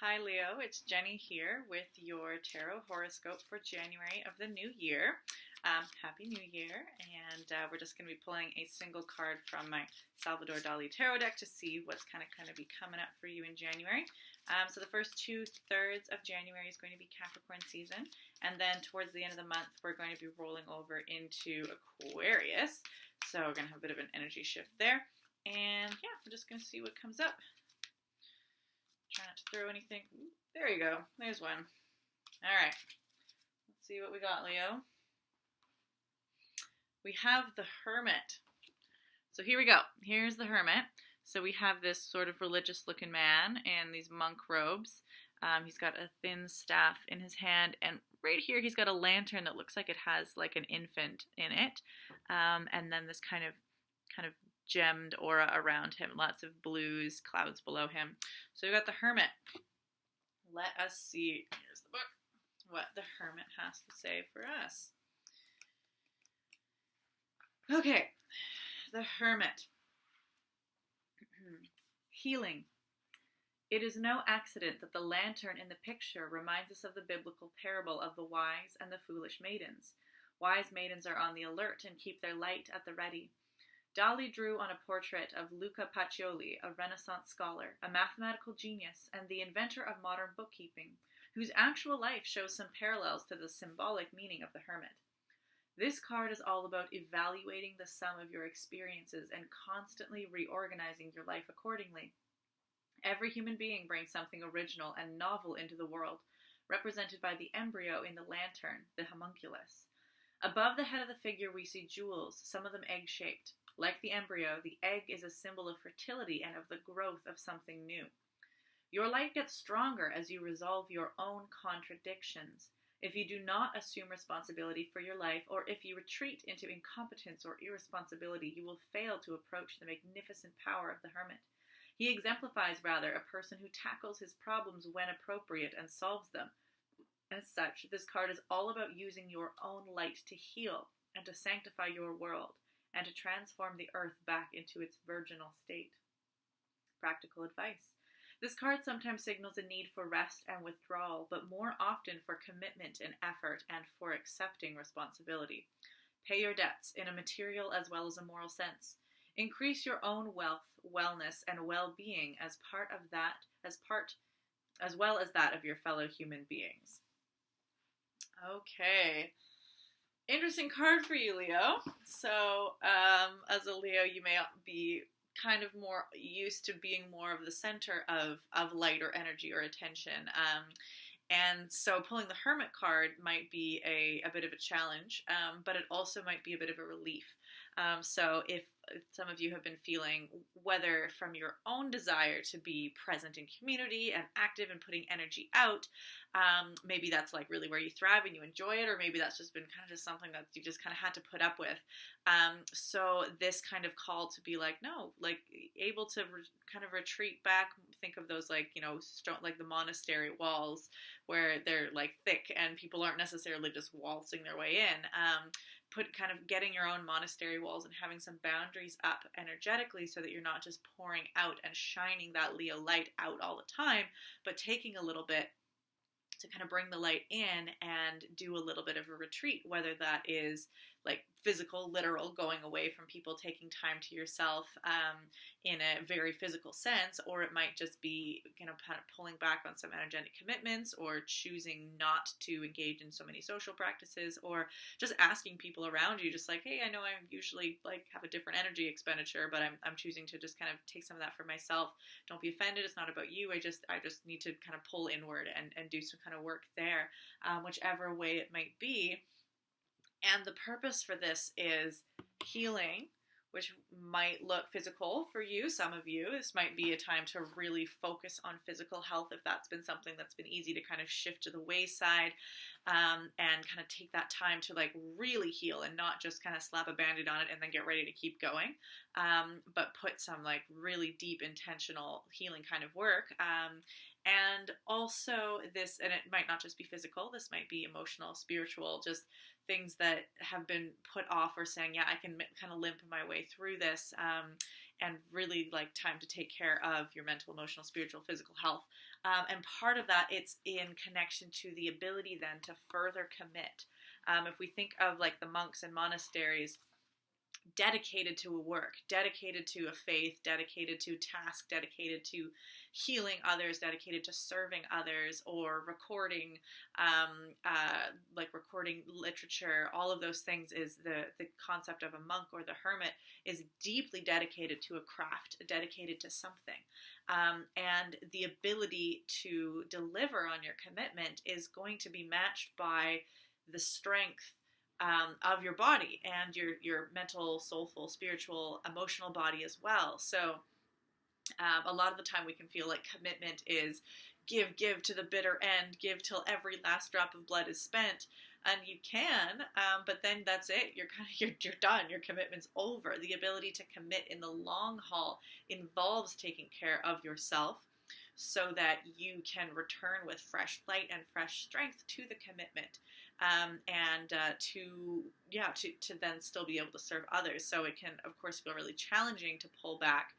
Hi Leo, it's Jenny here with your Tarot Horoscope for January of the new year. Happy New Year, and we're just going to be pulling a single card from my Salvador Dali Tarot deck to see what's kind of be coming up for you in January. So the first 2/3 of January is going to be Capricorn season, and then towards the end of the month we're going to be rolling over into Aquarius. So we're going to have a bit of an energy shift there, and yeah, we're just going to see what comes up. Try not to throw anything. There you go. There's one. All right. Let's see what we got, Leo. We have the Hermit. So here we go. Here's the Hermit. So we have this sort of religious-looking man in these monk robes. He's got a thin staff in his hand, and right here he's got a lantern that looks like it has like an infant in it, and then this kind of gemmed aura around him, lots of blues, clouds below him. So we've got the Hermit. Let us see, here's the book, what the Hermit has to say for us. Okay, the Hermit. Healing. It is no accident that the lantern in the picture reminds us of the biblical parable of the wise and the foolish maidens. Wise maidens are on the alert and keep their light at the ready. Dali drew on a portrait of Luca Pacioli, a Renaissance scholar, a mathematical genius, and the inventor of modern bookkeeping, whose actual life shows some parallels to the symbolic meaning of the Hermit. This card is all about evaluating the sum of your experiences and constantly reorganizing your life accordingly. Every human being brings something original and novel into the world, represented by the embryo in the lantern, the homunculus. Above the head of the figure we see jewels, some of them egg-shaped. Like the embryo, the egg is a symbol of fertility and of the growth of something new. Your light gets stronger as you resolve your own contradictions. If you do not assume responsibility for your life, or if you retreat into incompetence or irresponsibility, you will fail to approach the magnificent power of the Hermit. He exemplifies, rather, a person who tackles his problems when appropriate and solves them. As such, this card is all about using your own light to heal and to sanctify your world, and to transform the earth back into its virginal state. Practical advice. This card sometimes signals a need for rest and withdrawal, but more often for commitment and effort and for accepting responsibility. Pay your debts in a material as well as a moral sense. Increase your own wealth, wellness, and well-being as well as that of your fellow human beings. Okay. Interesting card for you, Leo. So, as a Leo, you may be kind of more used to being more of the center of light or energy or attention. And so pulling the Hermit card might be a bit of a challenge, but it also might be a bit of a relief. So if some of you have been feeling, whether from your own desire to be present in community and active and putting energy out, maybe that's like really where you thrive and you enjoy it, or maybe that's just been kind of just something that you just kind of had to put up with. So this kind of call to be like, no, like able to kind of retreat back, think of those like, like the monastery walls where they're like thick and people aren't necessarily just waltzing their way in. Kind of getting your own monastery walls and having some boundaries up energetically so that you're not just pouring out and shining that Leo light out all the time, but taking a little bit to kind of bring the light in and do a little bit of a retreat, whether that is like physical, literal, going away from people, taking time to yourself in a very physical sense, or it might just be kind of pulling back on some energetic commitments, or choosing not to engage in so many social practices, or just asking people around you, just like, hey, I know I usually like have a different energy expenditure, but I'm choosing to just kind of take some of that for myself. Don't be offended. It's not about you. I just need to kind of pull inward and do some kind of work there, whichever way it might be. And the purpose for this is healing, which might look physical for you. Some of you, this might be a time to really focus on physical health if that's been something that's been easy to kind of shift to the wayside, and kind of take that time to like really heal and not just kind of slap a Band-Aid on it and then get ready to keep going, but put some like really deep intentional healing kind of work. And also this, and it might not just be physical, this might be emotional, spiritual, just things that have been put off, or saying, yeah, I can kind of limp my way through this, and really like time to take care of your mental, emotional, spiritual, physical health. And part of that, it's in connection to the ability then to further commit. If we think of like the monks and monasteries, dedicated to a work, dedicated to a faith, dedicated to task, dedicated to healing others, dedicated to serving others, or recording, like recording literature. All of those things is the concept of a monk or the hermit is deeply dedicated to a craft, dedicated to something. And the ability to deliver on your commitment is going to be matched by the strength of your body and your mental, soulful, spiritual, emotional body as well. So a lot of the time we can feel like commitment is give to the bitter end, give till every last drop of blood is spent. And you can, but then that's it. You're done. Your commitment's over. The ability to commit in the long haul involves taking care of yourself so that you can return with fresh light and fresh strength to the commitment, and to then still be able to serve others. So it can, of course, feel really challenging to pull back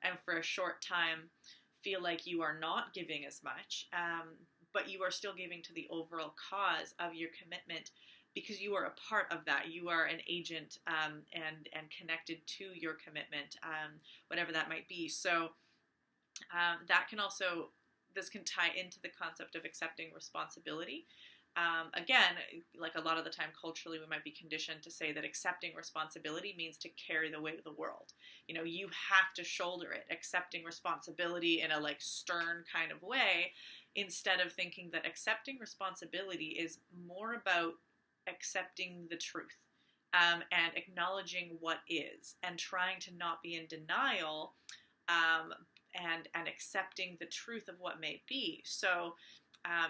and for a short time feel like you are not giving as much, but you are still giving to the overall cause of your commitment because you are a part of that. You are an agent, and connected to your commitment, whatever that might be. So that can also, this can tie into the concept of accepting responsibility. Again, like a lot of the time culturally, we might be conditioned to say that accepting responsibility means to carry the weight of the world. You know, you have to shoulder it, accepting responsibility in a like stern kind of way, instead of thinking that accepting responsibility is more about accepting the truth, and acknowledging what is and trying to not be in denial, and accepting the truth of what may be. So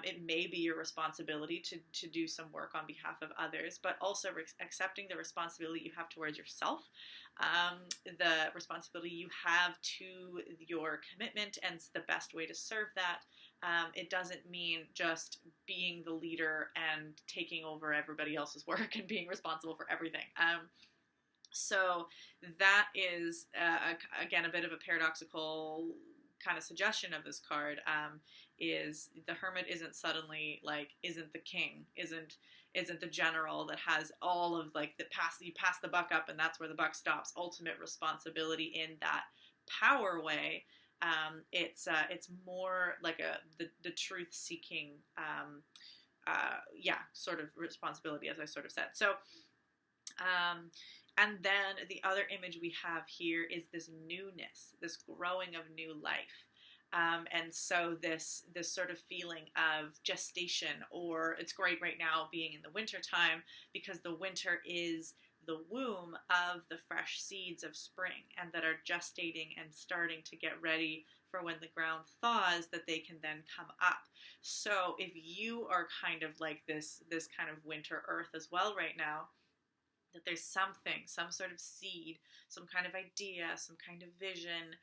it may be your responsibility to do some work on behalf of others, but also accepting the responsibility you have towards yourself, the responsibility you have to your commitment, and the best way to serve that. It doesn't mean just being the leader and taking over everybody else's work and being responsible for everything. So that is, again, a bit of a paradoxical kind of suggestion of this card, is the hermit isn't suddenly like, isn't the king, isn't the general that has all of like you pass the buck up and that's where the buck stops, ultimate responsibility in that power way. It's more like the truth seeking, sort of responsibility, as I sort of said. So, and then the other image we have here is this newness, this growing of new life. And so this sort of feeling of gestation, or it's great right now being in the winter time because the winter is the womb of the fresh seeds of spring, and that are gestating and starting to get ready for when the ground thaws, that they can then come up. So if you are kind of like this kind of winter earth as well right now, that there's something, some sort of seed, some kind of idea, some kind of vision,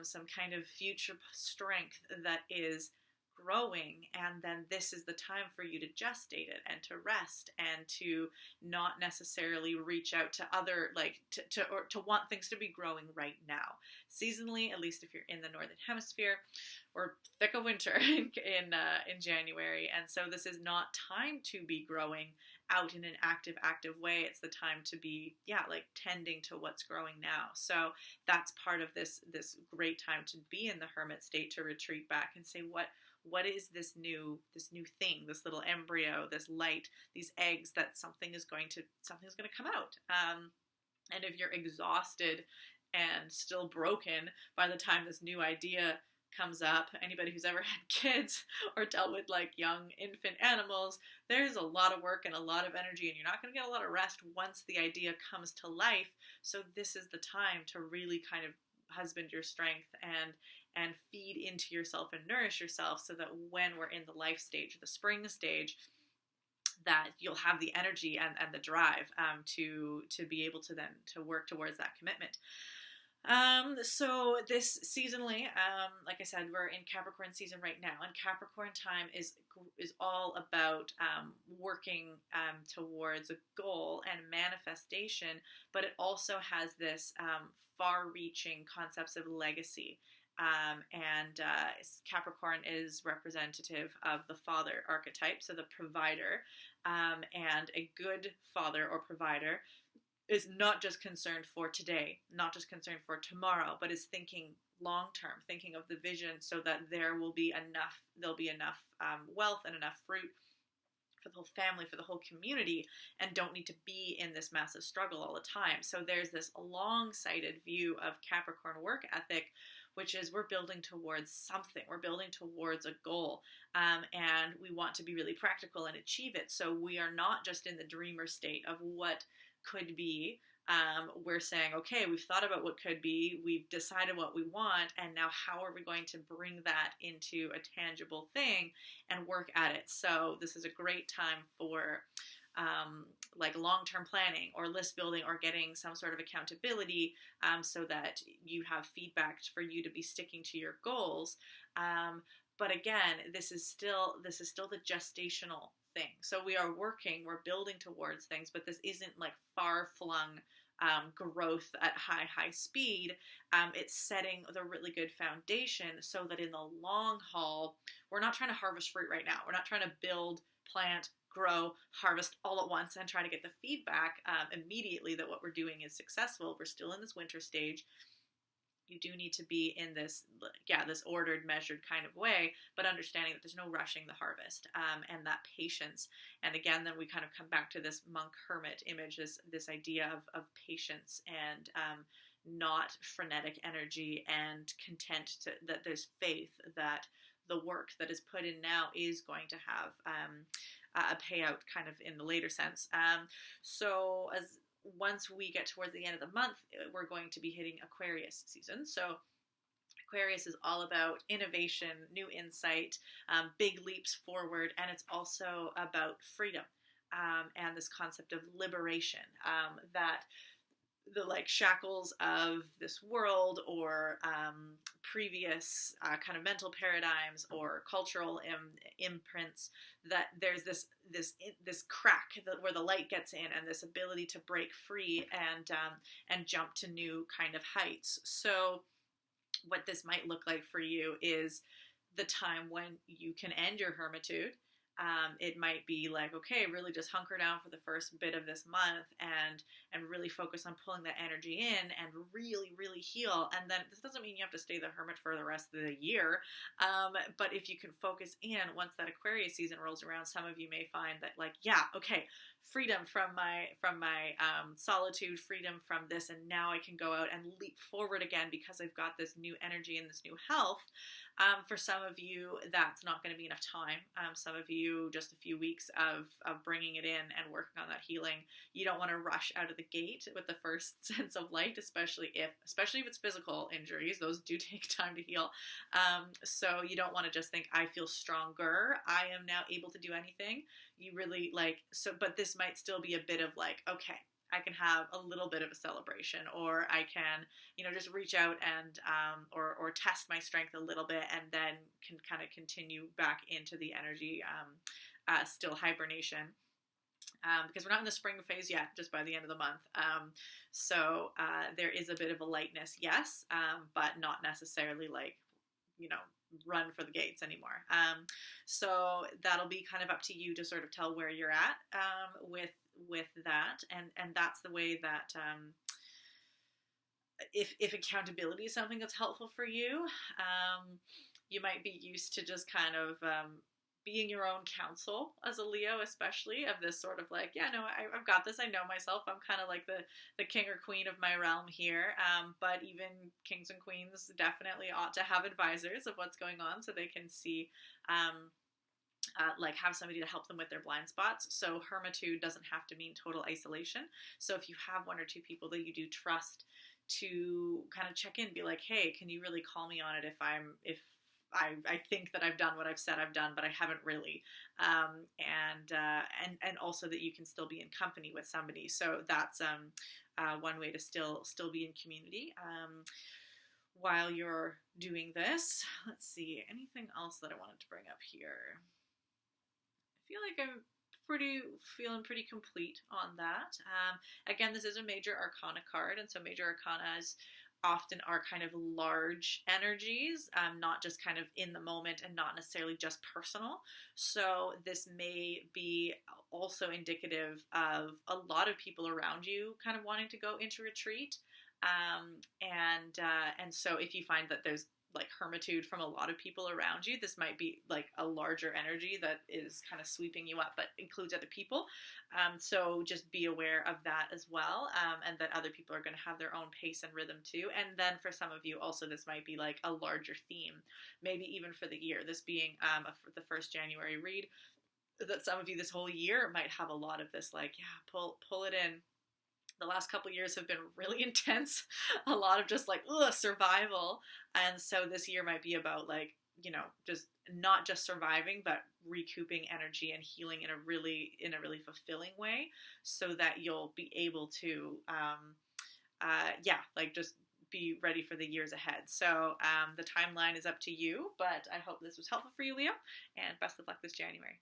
some kind of future strength that is growing, and then this is the time for you to gestate it and to rest and to not necessarily reach out to other, like to want things to be growing right now. Seasonally, at least if you're in the northern hemisphere, or thick of winter in January, and so this is not time to be growing out in an active way. It's the time to be like tending to what's growing now. So that's part of this great time to be in the hermit state, to retreat back and say, what is this new thing, this little embryo, this light, these eggs, that something's going to come out. And if you're exhausted and still broken by the time this new idea comes up, anybody who's ever had kids or dealt with like young infant animals, there's a lot of work and a lot of energy, and you're not going to get a lot of rest once the idea comes to life. So this is the time to really kind of husband your strength and feed into yourself and nourish yourself, so that when we're in the life stage, the spring stage, that you'll have the energy and the drive to be able to then to work towards that commitment. So this seasonally, like I said, we're in Capricorn season right now, and Capricorn time is all about working towards a goal and manifestation, but it also has this far-reaching concepts of legacy Capricorn is representative of the father archetype, so the provider. And a good father or provider is not just concerned for today, not just concerned for tomorrow, but is thinking long term, thinking of the vision so that there'll be enough wealth and enough fruit for the whole family, for the whole community, and don't need to be in this massive struggle all the time. So there's this long-sighted view of Capricorn work ethic, which is we're building towards something. We're building towards a goal, and we want to be really practical and achieve it. So we are not just in the dreamer state of what could be. We're saying, okay, we've thought about what could be, we've decided what we want, and now how are we going to bring that into a tangible thing and work at it? So this is a great time for like long-term planning or list building or getting some sort of accountability, so that you have feedback for you to be sticking to your goals. But again, this is still the gestational thing. So we're building towards things, but this isn't like far-flung growth at high speed. It's setting the really good foundation so that in the long haul, we're not trying to harvest fruit right now. We're not trying to build, plant, grow, harvest all at once and try to get the feedback immediately that what we're doing is successful. We're still in this winter stage. You do need to be in this ordered, measured kind of way, but understanding that there's no rushing the harvest, and that patience. And again, then we kind of come back to this monk hermit image, this idea of patience and not frenetic energy, and content that there's faith that the work that is put in now is going to have a payout kind of in the later sense. So once we get towards the end of the month, we're going to be hitting Aquarius season. So Aquarius is all about innovation, new insight, big leaps forward, and it's also about freedom, and this concept of liberation, that the like shackles of this world or previous kind of mental paradigms or cultural imprints, that there's this crack where the light gets in, and this ability to break free and jump to new kind of heights. So what this might look like for you is the time when you can end your hermitude. It might be like, okay, really just hunker down for the first bit of this month and really focus on pulling that energy in and really, really heal. And then this doesn't mean you have to stay the hermit for the rest of the year. But if you can focus in once that Aquarius season rolls around, some of you may find that like, yeah, okay, freedom from my solitude, freedom from this, and now I can go out and leap forward again because I've got this new energy and this new health. For some of you, that's not going to be enough time. Some of you, just a few weeks of bringing it in and working on that healing. You don't want to rush out of the gate with the first sense of light, especially if it's physical injuries. Those do take time to heal. So you don't want to just think, I feel stronger, I am now able to do anything. You really but this might still be a bit of like, okay, I can have a little bit of a celebration, or I can, just reach out and, or test my strength a little bit, and then can kind of continue back into the energy, still hibernation. Because we're not in the spring phase yet, just by the end of the month. So there is a bit of a lightness, yes, but not necessarily like, run for the gates anymore. So that'll be kind of up to you to sort of tell where you're at with that, and that's the way that if accountability is something that's helpful for you, you might be used to just kind of being your own counsel as a Leo, especially, of this sort of like, yeah, no, I've got this. I know myself. I'm kind of like the king or queen of my realm here. But even kings and queens definitely ought to have advisors of what's going on so they can see, like have somebody to help them with their blind spots. So hermitude doesn't have to mean total isolation. So if you have one or two people that you do trust to kind of check in, be like, hey, can you really call me on it if I think that I've done what I've said I've done, but I haven't really, and also that you can still be in company with somebody. So that's one way to still be in community while you're doing this. Let's see, anything else that I wanted to bring up here? I feel like I'm feeling pretty complete on that. Again, this is a major arcana card, and so major arcanas often are kind of large energies, not just kind of in the moment and not necessarily just personal. So this may be also indicative of a lot of people around you kind of wanting to go into retreat. And so if you find that there's like hermitude from a lot of people around you, this might be like a larger energy that is kind of sweeping you up, but includes other people. So just be aware of that as well, and that other people are going to have their own pace and rhythm too. And then for some of you also, this might be like a larger theme, maybe even for the year, this being the first January read, that some of you this whole year might have a lot of this, like, yeah, pull it in. The last couple of years have been really intense, a lot of just like survival, and so this year might be about like, just not just surviving, but recouping energy and healing in a really fulfilling way, so that you'll be able to like just be ready for the years ahead. So the timeline is up to you, but I hope this was helpful for you, Leo, and best of luck this January.